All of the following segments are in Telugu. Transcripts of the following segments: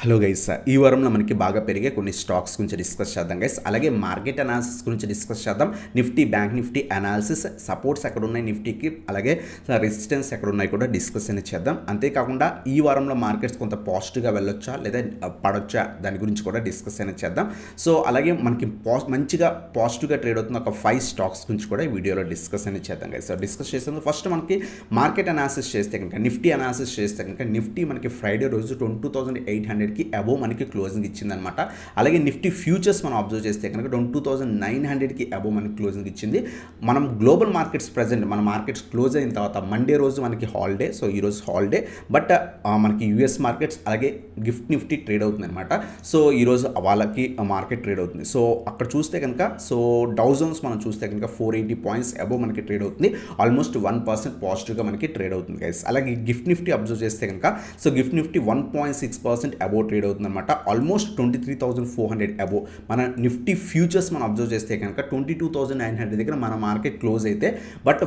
హలో గైస్, ఈ వారంలో మనకి బాగా పెరిగే కొన్ని స్టాక్స్ గురించి డిస్కస్ చేద్దాం గైస్. అలాగే మార్కెట్ అనాలిసిస్ గురించి డిస్కస్ చేద్దాం. Nifty, bank Nifty analysis, supports ఎక్కడ ఉన్నాయి నిఫ్టీకి, అలాగే రెసిస్టెన్స్ ఎక్కడ ఉన్నాయి కూడా డిస్కస్ అనేది చేద్దాం. అంతేకాకుండా ఈ వారంలో మార్కెట్స్ కొంత పాజిటివ్గా వెళ్ళొచ్చా లేదా పడొచ్చా దాని గురించి కూడా డిస్కస్ అనేది చేద్దాం. సో అలాగే మనకి మంచిగా పాజిటివ్గా ట్రేడ్ అవుతున్న ఒక 5 స్టాక్స్ గురించి కూడా ఈ వీడియోలో డిస్కస్ అనేది చేద్దాం గైస్. సో డిస్కస్ చేసేందుకు ఫస్ట్ మనకి మార్కెట్ అనాలిసిస్ చేస్తే కనుక, నిఫ్టీ అనాలిసిస్ చేస్తే కనుక నిఫ్టీ మనకి ఫ్రైడే రోజు 22,800కి అబోవ్ మనకి క్లోజింగ్ ఇచ్చిందనమాట. అలాగే నిఫ్టీ ఫ్యూచర్స్ మనం అబ్జర్వ్ చేస్తే కనుక 22,900కి అబోవ్ మనకి క్లోజింగ్ ఇచ్చింది. మనం గ్లోబల్ మార్కెట్స్ ప్రజెంట్ మన మార్కెట్స్ క్లోజ్ అయిన తర్వాత మండే రోజు మనకి హాలిడే, సో ఈరోజు హాలిడే, బట్ మనకి యూఎస్ మార్కెట్స్ అలాగే గిఫ్ట్ నిఫ్టీ ట్రేడ్ అవుతుంది అనమాట. సో ఈరోజు వాళ్ళకి మార్కెట్ ట్రేడ్ అవుతుంది. సో అక్కడ చూస్తే కనుక సో డౌ జోన్స్ మనం చూస్తే కనుక 480 పాయింట్స్ అబోవ్ మనకి ట్రేడ్ అవుతుంది. ఆల్మోస్ట్ 1% పాజిటివ్గా మనకి ట్రేడ్ అవుతుంది గైస్. అలాగే గిఫ్ట్ నిఫ్టీ అబ్జర్వ్ చేస్తే కనుక so gift Nifty 1.6% above trade అవుతుంది అనమాట. Almost 23,400 above. మన నిఫ్టీ ఫ్యూచర్స్ మనం అబ్జర్వ్ చేస్తే కనుక 22,900 దగ్గర మన మార్కెట్ క్లోజ్ అయితే, బట్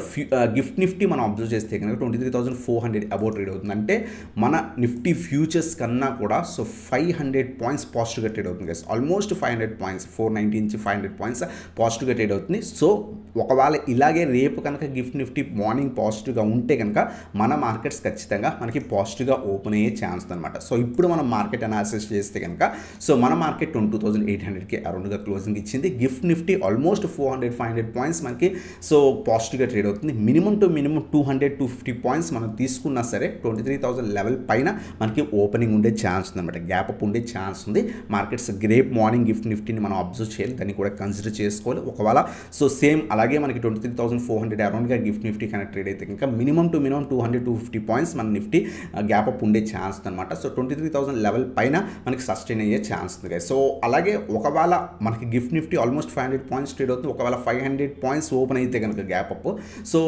గిఫ్ట్ నిఫ్టీ మనం అబ్జర్వ్ చేస్తే కనుక 23,400 అబోవ్ ట్రేడ్ అవుతుంది. అంటే మన నిఫ్టీ ఫ్యూచర్స్ కన్నా కూడా సో 500 పాయింట్స్ పాజిటివ్గా ట్రేడ్ అవుతుంది గైస్. ఆల్మోస్ట్ 500 పాయింట్స్, 490 నుంచి 500 పాయింట్స్ పాజిటివ్గా ట్రేడ్ అవుతుంది. సో ఒకవేళ ఇలాగే రేపు కనుక గిఫ్ట్ నిఫ్టీ మార్నింగ్ పాజిటివ్గా ఉంటే కనుక మన మార్కెట్స్ ఖచ్చితంగా మనకి పాజిటివ్గా ఓపెన్ అయ్యే ఛాన్స్ అనమాట. సో ఇప్పుడు మనం మార్కెట్ అనాలిసిస్ చేస్తే కనుక సో మన మార్కెట్ 22,800కి అరౌండ్గా క్లోజింగ్ ఇచ్చింది. గిఫ్ట్ నిఫ్టీ ఆల్మోస్ట్ 400-500 పాయింట్స్ మనకి సో పాజిటివ్గా ట్రేడ్ అవుతుంది. మినిమం టు మినిమం 200-250 పాయింట్స్ మనం తీసుకున్నా సరే 23,000 లెవెల్ పైన మనకి ఓపెనింగ్ ఉండే ఛాన్స్ ఉందన్నమాట. గ్యాప్ అప్ ఉండే ఛాన్స్ ఉంది. మార్కెట్స్ రేపు మార్నింగ్ గిఫ్ట్ నిఫ్టీని మనం అబ్జర్వ్ చేయాలి, దాన్ని కూడా కన్సిడర్ చేసుకోవాలి. ఒకవేళ సో సేమ్ అలాగే మనకి 23,400 అరౌండ్గా గిఫ్ట్ నిఫ్టీ కనెక్ట్ ట్రేడ్ అయితే ఇంకా మినిమం టు మినిమం 200-250 పాయింట్స్ మన నిఫ్టీ గ్యాప్ అప్ ఉండే ఛాన్స్ అనమాట. సో 23,000 లెవెల్ పైన మనకి సస్టైన్ అయ్యే ఛాన్స్ ఉంది. సో అలాగే ఒకవేళ మనకి gift Nifty almost 500 points trade అవుతుంది. ఒకవేళ 500 పాయింట్స్ ఓపెన్ అయితే కనుక గ్యాప్ అప్ సో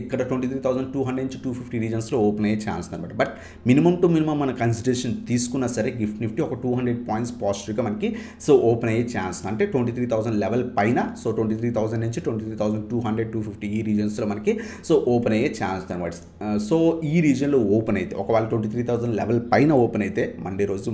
ఇక్కడ 23,200 నుంచి 250 రీజన్స్లో ఓపెన్ అయ్యే ఛాన్స్ అనమాట. బట్ మినిమం టు మినిమం మన కన్సిడరేషన్ తీసుకున్నా సరే గిఫ్ట్ నిఫ్టీ ఒక 200 పాయింట్స్ పాజిటివ్గా మనకి సో ఓపెన్ అయ్యే ఛాన్స్, అంటే 23,000 లెవెల్ పైన సో 23,000 నుంచి 23,200-250 ఈ రీజన్స్లో మనకి సో ఓపెన్ అయ్యే ఛాన్స్ అనమాట. సో ఈ రీజన్లో ఓపెన్ అయితే ఒకవేళ 23,000 లెవెల్ పైన ఓపెన్ అయితే మండే రోజు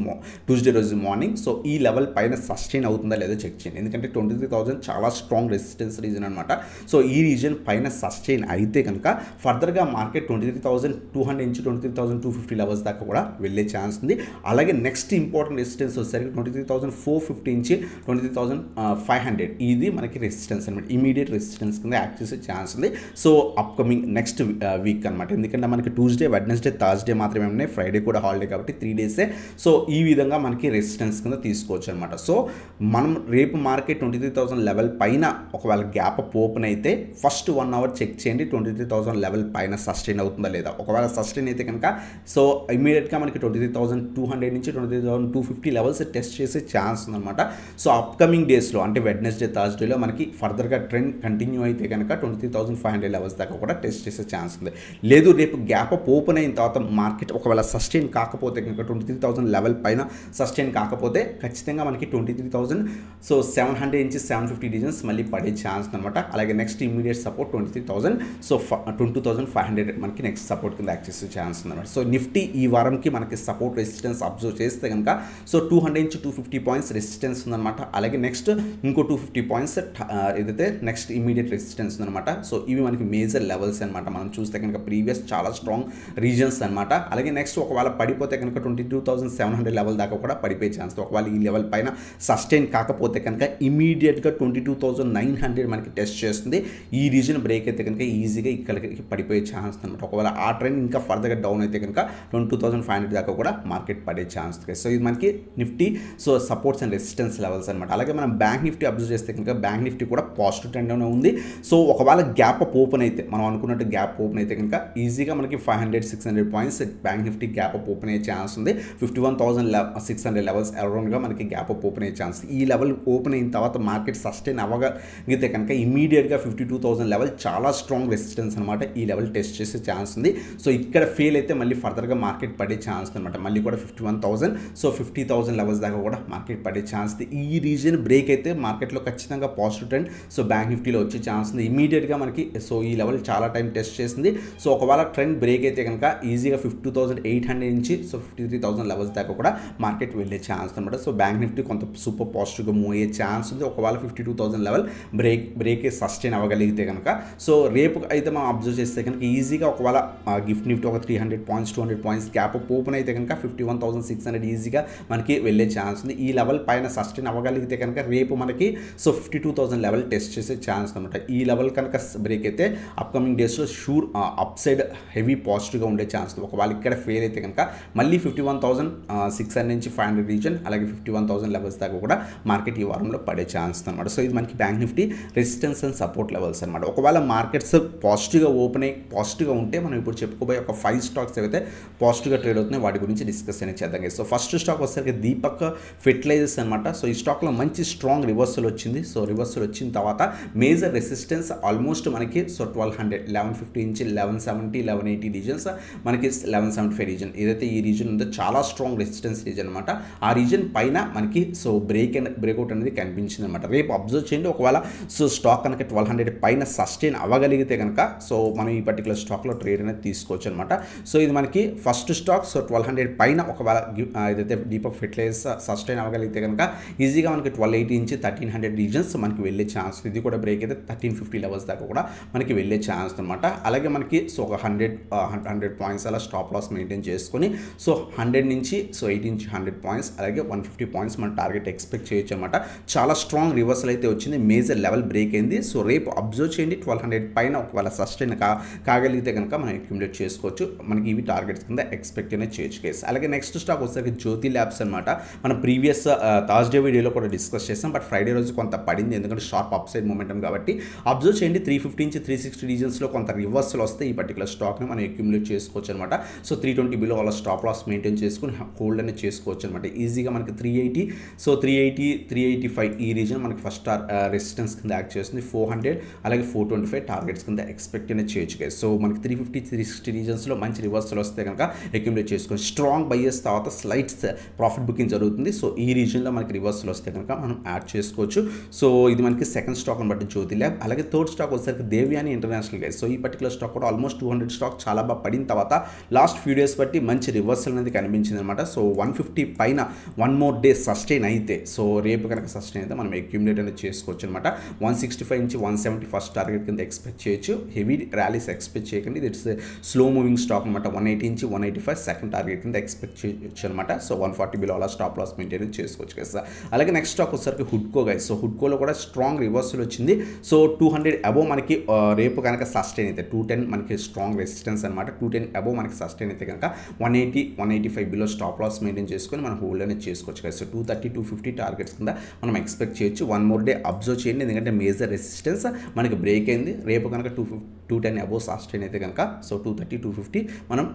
ట్యూస్డే రోజు మార్నింగ్ సో ఈ లెవెల్ పైన సస్టైన్ అవుతుందా లేదా చెక్ చేయండి. ఎందుకంటే 23,000 చాలా స్ట్రాంగ్ రెసిస్టెన్స్ రీజన్ అనమాట. సో ఈ రీజన్ పైన సస్టైన్ అయితే కనుక ఫర్దర్గా మార్కెట్ 23,200 నుంచి 23,250 లెవెల్స్ దాకా కూడా వెళ్ళే ఛాన్స్ ఉంది. అలాగే నెక్స్ట్ ఇంపార్టెంట్ రెసిస్టెన్స్ వచ్చేసరికి 23,450 నుంచి 23,500 ఇది మనకి రెసిస్టెన్స్ అనమాట. ఇమీడియట్ రెసిస్టెన్స్ కింద యాక్ట్ చేసే ఛాన్స్ ఉంది. సో అప్కమింగ్ నెక్స్ట్ వీక్ అనమాట. ఎందుకంటే మనకి ట్యూస్డే, వెడ్నెస్డే, థర్స్డే మాత్రమే ఉన్నాయి. ఫ్రైడే కూడా హాలిడే కాబట్టి 3 డేసే. సో ఈ విధంగా మనకి రెసిస్టెన్స్ కింద తీసుకోవచ్చు అనమాట. సో మనం రేపు మార్కెట్ 23,000 లెవెల్ పైన ఒకవేళ గ్యాప్ అప్ ఓపెన్ అయితే ఫస్ట్ 1 అవర్ చెక్ చేయండి 23,000 లెవెల్ పైన సస్టైన్ అవుతుందా లేదా. ఒకవేళ సస్టైన్ అయితే కనుక సో ఇమీడియట్గా మనకి 23,200 నుంచి 23,250 లెవెల్స్ టెస్ట్ చేసే ఛాన్స్ ఉందన్నమాట. సో అప్కమింగ్ డేస్లో అంటే వెడ్నెస్డే, థర్స్డేలో మనకి ఫర్దర్గా ట్రెండ్ కంటిన్యూ అయితే కనుక 23,500 లెవెల్స్ దాకా కూడా టెస్ట్ చేసే ఛాన్స్ ఉంది. లేదు రేపు గ్యాప్ అప్ ఓపెన్ అయిన తర్వాత మార్కెట్ ఒకవేళ సస్టైన్ కాకపోతే కనుక 23,000 లెవెల్ పైన సస్టైన్ కాకపోతే ఖచ్చితంగా మనకి 23,000 సో 700 నుంచి 750 రీజన్స్ మళ్ళీ పడే ఛాన్స్ అనమాట. అలాగే నెక్స్ట్ ఇమీడియట్ సపోర్ట్ 23,000 సో 22,500 మనకి నెక్స్ట్ సపోర్ట్ కింద యాక్ట్ చేసే ఛాన్స్ అనమాట. సో నిఫ్టీ ఈ వారంకి మనకి సపోర్ట్ రెసిస్టెన్స్ అబ్జర్వ్ చేస్తే కనుక సో 200 నుంచి 250 పాయింట్స్ రెసిస్టెన్స్ ఉందన్నమాట. అలాగే నెక్స్ట్ ఇంకో 250 పాయింట్స్ ఏదైతే నెక్స్ట్ ఇమీడియట్ రెసిస్టెన్స్ ఉందన్నమాట. సో ఇవి మనకి మేజర్ లెవెల్స్ అనమాట. మనం చూస్తే కనుక ప్రీవియస్ చాలా స్ట్రాంగ్ రీజన్స్ అనమాట. అలాగే నెక్స్ట్ ఒకవేళ పడిపోతే కనుక 22,700 లెవెల్ దాకా కూడా పడిపోయే ఛాన్స్. ఒకవేళ ఈ లెవెల్ పైన సస్టైన్ కాకపోతే కనుక ఇమీడియట్గా 22,900 మనకి టెస్ట్ చేస్తుంది. ఈ రీజన్ బ్రేక్ అయితే కనుక ఈజీగా ఇక్కడికి పడిపోయే ఛాన్స్ అనమాట. ఒకవేళ ఆ ట్రెండ్ ఇంకా ఫర్దర్గా డౌన్ అయితే కనుక 22,500 దాకా కూడా మార్కెట్ పడే ఛాన్స్. సో ఇది మనకి Nifty so supports and resistance levels అనమాట. అలాగే మనం బ్యాంక్ నిఫ్టీ అబ్జర్వ్ చేస్తే కనుక బ్యాంక్ నిఫ్టీ కూడా పాజిటివ్ ట్రెండ్లోనే ఉంది. సో ఒకవేళ గ్యాప్ అప్ ఓపెన్ అయితే మనం అనుకున్నట్టు గ్యాప్ ఓపెన్ అయితే కనుక ఈజీగా మనకి 500-600 points bank Nifty gap up open అయ్యే ఛాన్స్ ఉంది. 51,600 లెవెల్స్ అరౌండ్గా మనకి గ్యాప్ అప్ ఓపెన్ అయ్యే ఛాన్స్. ఈ లెవెల్ ఓపెన్ అయిన తర్వాత మార్కెట్ సస్టైన్ అవ్వగలిగితే కనుక ఇమీడియట్గా 52,000 లెవెల్ చాలా స్ట్రాంగ్ రెసిస్టెన్స్ అనమాట. ఈ లెవెల్ టెస్ట్ చేసే ఛాన్స్ ఉంది. సో ఇక్కడ ఫెయిల్ అయితే మళ్ళీ ఫర్దర్గా మార్కెట్ పడే ఛాన్స్ అనమాట. మళ్ళీ కూడా 51,000 సో 50,000 లెవెల్స్ దాకా కూడా మార్కెట్ పడే ఛాన్స్. ఈ రీజన్ బ్రేక్ అయితే మార్కెట్లో ఖచ్చితంగా పాజిటివ్ ట్రెండ్ సో బ్యాంక్ నిఫ్టీలో వచ్చే ఛాన్స్ ఉంది ఇమీడియట్గా మనకి. సో ఈ లెవెల్ చాలా టైం టెస్ట్ చేసింది. సో ఒకవేళ ట్రెండ్ బ్రేక్ అయితే కనుక ఈజీగా 52,800 నుంచి సో 53,000 లెవెల్స్ దాకా కూడా మార్కెట్ వెళ్ళే ఛాన్స్ అనమాట. సో బ్యాంక్ నిఫ్టీ కొంత సూపర్ పాజిటివ్గా మూవ్ అయ్యే ఛాన్స్ ఉంది ఒకవేళ 52,000 లెవెల్ బ్రేక్ సస్టైన్ అవ్వగలిగితే కనుక. సో రేపు అయితే మనం అబ్జర్వ్ చేస్తే కనుక ఈజీగా ఒకవేళ గిఫ్ట్ నిఫ్టీ ఒక 300 పాయింట్స్ 200 పాయింట్స్ గ్యాప్ ఓపెన్ అయితే కనుక 51,600 ఈజీగా మనకి వెళ్ళే ఛాన్స్ ఉంది. ఈ లెవెల్ పైన సస్టైన్ అవ్వగలిగితే కనుక రేపు మనకి సో 52,000 లెవెల్ టెస్ట్ చేసే ఛాన్స్ అనమాట. ఈ లెవెల్ కనుక బ్రేక్ అయితే అప్కమింగ్ డేస్లో షూర్ అప్ సైడ్ హెవీ పాజిటివ్గా ఉండే ఛాన్స్. ఒకవేళ ఇక్కడ ఫెయిల్ అయితే కనుక మళ్ళీ 51,600 నుంచి 500 రీజన్ అలాగే 51,000 లెవెల్స్ దాకా కూడా మార్కెట్ ఈ వారంలో పడే ఛాన్స్ అనమాట. సో ఇది మనకి bank Nifty resistance and support levels అనమాట. ఒకవేళ మార్కెట్స్ పాజిటివ్గా ఓపెన్ అయ్యి పాజిటివ్గా ఉంటే మనం ఇప్పుడు చెప్పుకోబోయే ఒక 5 స్టాక్స్ ఏవైతే పాజిటివ్గా ట్రేడ్ అవుతున్నాయి వాటి గురించి డిస్కస్ అనేది చేద్దాం. సో ఫస్ట్ స్టాక్ వచ్చేసరికి దీపక్ ఫెర్టిలైజర్స్ అనమాట. సో ఈ స్టాక్లో మంచి స్ట్రాంగ్ రివర్సల్ వచ్చింది. సో రివర్సల్ వచ్చిన తర్వాత మేజర్ రెసిస్టెన్స్ ఆల్మోస్ట్ మనకి సో 1200 1150 నుంచి 1170 1180 రీజన్స్ మనకి 1175 రీజన్ ఏదైతే ఈ రీజన్ ఉందో చాలా స్ట్రాంగ్ రెసిస్టెన్స్ రీజన్ అనమాట. ఆ రీజన్ పైన మనకి సో బ్రేక్అవుట్ అనేది కనిపించింది అనమాట. రేపు అబ్జర్వ్ చేయండి ఒకవేళ సో స్టాక్ కనుక 1200 పైన సస్టైన్ అవ్వగలిగితే కనుక సో మనం ఈ పర్టికులర్ స్టాక్లో ట్రేడ్ అనేది తీసుకోవచ్చు అనమాట. సో ఇది మనకి ఫస్ట్ స్టాక్. సో 1200 పైన ఒకవేళ ఏదైతే దీపక్ ఫెర్టిలైజర్స్ సస్టైన్ అవ్వగలిగితే కనుక ఈజీగా మనకి 1280 నుంచి 1300 రీజన్స్ మనకి వెళ్ళే ఛాన్స్. ఇది కూడా బ్రేక్ అయితే 1350 లెవెల్స్ దాకా కూడా మనకి వెళ్ళే ఛాన్స్ అనమాట. అలాగే మనకి సో ఒక 100 పాయింట్స్ అలా స్టాప్ లాస్ మెయింటైన్ చేసుకొని సో 100 నుంచి సో 80 నుంచి 100 పాయింట్స్ అలాగే 150 పాయింట్స్ మన టార్గెట్ ఎక్స్పెక్ట్ చేయొచ్చు అనమాట. చాలా స్ట్రాంగ్ రివర్సల్ అయితే వచ్చింది. మేజర్ లెవెల్ బ్రేక్ అయింది. సో రేపు అబ్జర్వ్ చేయండి 1200 పైన ఒకవేళ సస్టైన్ కాగలిగితే కనుక మనం అక్యుములేట్ చేసుకోవచ్చు. మనకి ఇవి టార్గెట్స్ కింద ఎక్స్పెక్ట్ అనేది చేయొచ్చు కేసు. అలాగే నెక్స్ట్ స్టాక్ వచ్చేసరికి జ్యోతి ల్యాబ్స్ అనమాట. మనం ప్రీవియస్ థర్స్డే వీడియోలో కూడా డిస్కస్ చేస్తాం. బట్ ఫ్రైడే రోజు కొంత పడింది ఎందుకంటే షార్ప్ అప్ సైడ్ మూమెంటం కాబట్టి. అబ్జర్వ్ చేయండి 350 నుంచి 360 రీజన్స్లో కొంత రివర్సల్ వస్తే ఈ పర్టికులర్ స్టాక్ని మనం అక్యుములేట్ చేసుకోవచ్చు అనమాట. సో 320 బిలో వాళ్ళ స్టాప్ లాస్ మెయింటైన్ చేసుకుని హోల్డ్ అనేది చేసుకోవచ్చు అనమాట. ఈజీగా మనకి 380 సో 380 385 ఈ రీజన్ మనకి ఫస్ట్ రెసిస్టెన్స్ కింద యాక్ట్ చేస్తుంది. 400 అలాగే 425 టార్గెట్స్ కింద ఎక్స్పెక్ట్ అనేది చేయొచ్చు. సో మనకి 350 360 రీజన్స్లో మంచి రివర్సల్ వస్తే కనుక అక్యుములేట్ చేసుకొని స్ట్రాంగ్ బయ్యర్స్ తర్వాత స్లైట్స్ ప్రాఫిట్ బుకింగ్ జరుగుతుంది. సో ఈ రీజన్లో మనకి రివర్సల్ వస్తే కనుక మనం యాడ్ చేసుకోవచ్చు. సో ఇది మనకి సెకండ్ స్టాక్ అని బట్టి జ్యోతి ల్యాబ్. అలాగే థర్డ్ స్టాక్ వచ్చేసరికి దేవ్యాని ఇంటర్నేషనల్ గైస్. సో ఈ పర్టికులర్ స్టాక్ కూడా ఆల్మోస్ట్ 200 స్టాక్ చాలా బాగా పడిన తర్వాత లాస్ట్ ఫ్యూ డేస్ బట్టి మంచి రివర్సల్ అనేది కనిపించింది అనమాట. సో 150 పైన 1 మోర్ డే సస్టైన్ అయితే సో రేపు కనుక సస్టైన్ అయితే మనం అక్యుములేట్ అనేది చేసుకోవచ్చు అనమాట. 165 నుంచి 170 ఫస్ట్ టార్గెట్ కింద ఎక్స్పెక్ట్ చేయొచ్చు. హెవీ ర్యాలీస్ ఎక్స్పెక్ట్ చేయకండి. ఇట్స్ స్లో మూవింగ్ స్టాక్ అనమాట. 180 నుంచి 185 సెకండ్ టార్గెట్ కింద ఎక్స్పెక్ట్ చేయొచ్చు అనమాట. సో 140 బిలో అలా స్టాప్ లాస్ మెయింటైన్ చేసుకోవచ్చు కదా. అలాగే నెక్స్ట్ స్టాక్ వచ్చేసరికి హుడ్కో గైస్. సో హుడ్కోలో కూడా స్ట్రాంగ్ రివర్సల్ వచ్చింది. సో 200 అబోవ్ మనకి రేపు కనుక సస్టైన్ అయితే 210 మనకి స్ట్రాంగ్ రెసిస్టెన్స్ అనమాట. 210 అబోవ్ మనకి సస్టైన్ అయితే కనుక 180 185 బిలో స్టాప్ లాస్ మెయింటైన్ చేసుకొని మనం హోల్డ్ అనేది చేసుకోవచ్చు కదా. సో 230 250 టార్గెట్స్ కింద మనం ఎక్స్పెక్ట్ చేయొచ్చు. 1 మోర్ డే అబ్జర్వ్ చేయండి ఎందుకంటే మేజర్ రెసిస్టెన్స్ మనకి బ్రేక్ అయింది. రేపు కనుక 210 అబోవ్ సస్టైన్ అయితే కనుక సో 230 250 మనం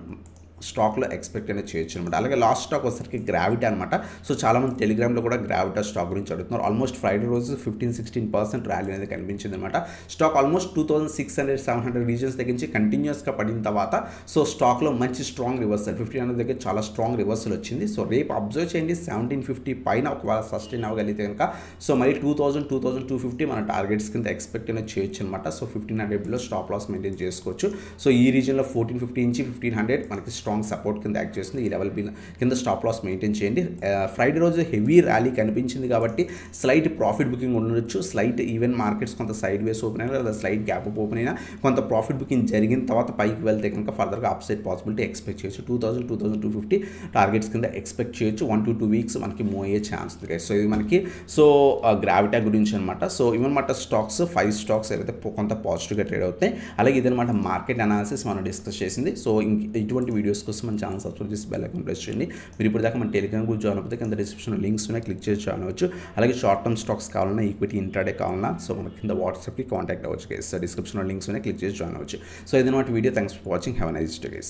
స్టాక్లో ఎక్స్పెక్ట్ అనేది చేయొచ్చు అనమాట. అలాగే లాస్ట్ స్టాక్ వచ్చేసరికి గ్రావిటీ అనమాట. సో చాలామంది టెలిగ్రామ్లో కూడా గ్రావిటా స్టాక్ గురించి అడుగుతున్నారు. ఆల్మోస్ట్ ఫ్రైడే రోజు 15-16% ర్యాలీ అనేది కనిపించింది అనమాట. స్టాక్ ఆల్మోస్ట్ 2600-700 రీజన్స్ దగ్గర నుంచి కంటిన్యూస్గా పడిన తర్వాత సో స్టాక్లో మంచి స్ట్రాంగ్ రివర్సల్ 1500 దగ్గర చాలా స్ట్రాంగ్ రివర్సల్ వచ్చింది. సో రేపు అబ్జర్వ్ చేయండి 1750 పైన ఒకవేళ సస్టైన్ అవ్వగలిగితే కనుక సో మరి 2250 మన టార్గెట్స్ కింద ఎక్స్పెక్ట్ అనేది చేయొచ్చు అనమాట. So 1500 below stop loss maintain చేసుకోవచ్చు. సో ఈ రీజన్లో 1450 నుంచి 1500 మనకి స్ట్రాంగ్ సపోర్ట్ కింద యాక్ట్ చేస్తుంది. ఈ లెవెల్ కింద స్టాప్ లాస్ మెయింటైన్ చేయండి. ఫ్రైడే రోజు హెవీ ర్యాలీ కనిపించింది కాబట్టి స్లైట్ ప్రాఫిట్ బుకింగ్ ఉండొచ్చు. స్లైట్ ఈవెన్ మార్కెట్స్ కొంత సైడ్ వేస్ ఓపెన్ అయినా లేదా స్లైట్ గ్యాప్ అప్ ఓపెన్ అయినా కొంత ప్రాఫిట్ బుకింగ్ జరిగిన తర్వాత పైకి వెళ్తే కనుక ఫర్దర్గా అప్ సైడ్ పాసిబిలిటీ ఎక్స్పెక్ట్ చేయొచ్చు. 2250 టార్గెట్స్ కింద ఎక్స్పెక్ట్ చేయొచ్చు. 1 to 2 వీక్స్ మనకి మూవ్ అయ్యే ఛాన్స్ ఉంది. సో ఇది మనకి సో గ్రావిటా గురించి అనమాట. సో ఇవన్నమాట స్టాక్స్ 5 స్టాక్స్ ఏదైతే కొంత పాజిటివ్గా ట్రేడ్ అవుతాయి. అలాగే ఇదనమాట మార్కెట్ అనాలిసిస్ మనం డిస్కస్ చేసింది. సో ఇటువంటి వీడియోస్ కోసం మన ఛానల్ సబ్స్క్రైబ్ చేసి బెల్ ఐకాన్ ప్రెస్ చేయండి. మీరు ఇప్పుడు దాకా మన టెలిగ్రామ్ గ్రూప్ జాయిన్ అయిపోతే కింద డిస్క్రిప్షన్లో లింక్స్ ఉన్నాయి, క్లిక్ చేసి జాయిన్ అవ్వచ్చు. అలాగే షార్ట్ టర్మ్ స్టాక్స్ కావాలన్నా ఈక్విటీ ఇంట్రాడే కావాలన్నా సో మన కింద వాట్సాప్కి కాంటాక్ట్ అవ్వచ్చు గైస్. సో డిస్క్రిప్షన్లో లింక్స్ ఉన్నాయి, క్లిక్ చేసి జాయిన్ అవ్వచ్చు. సో ఇదన్నమాట video. Thanks for watching. Have a nice day guys.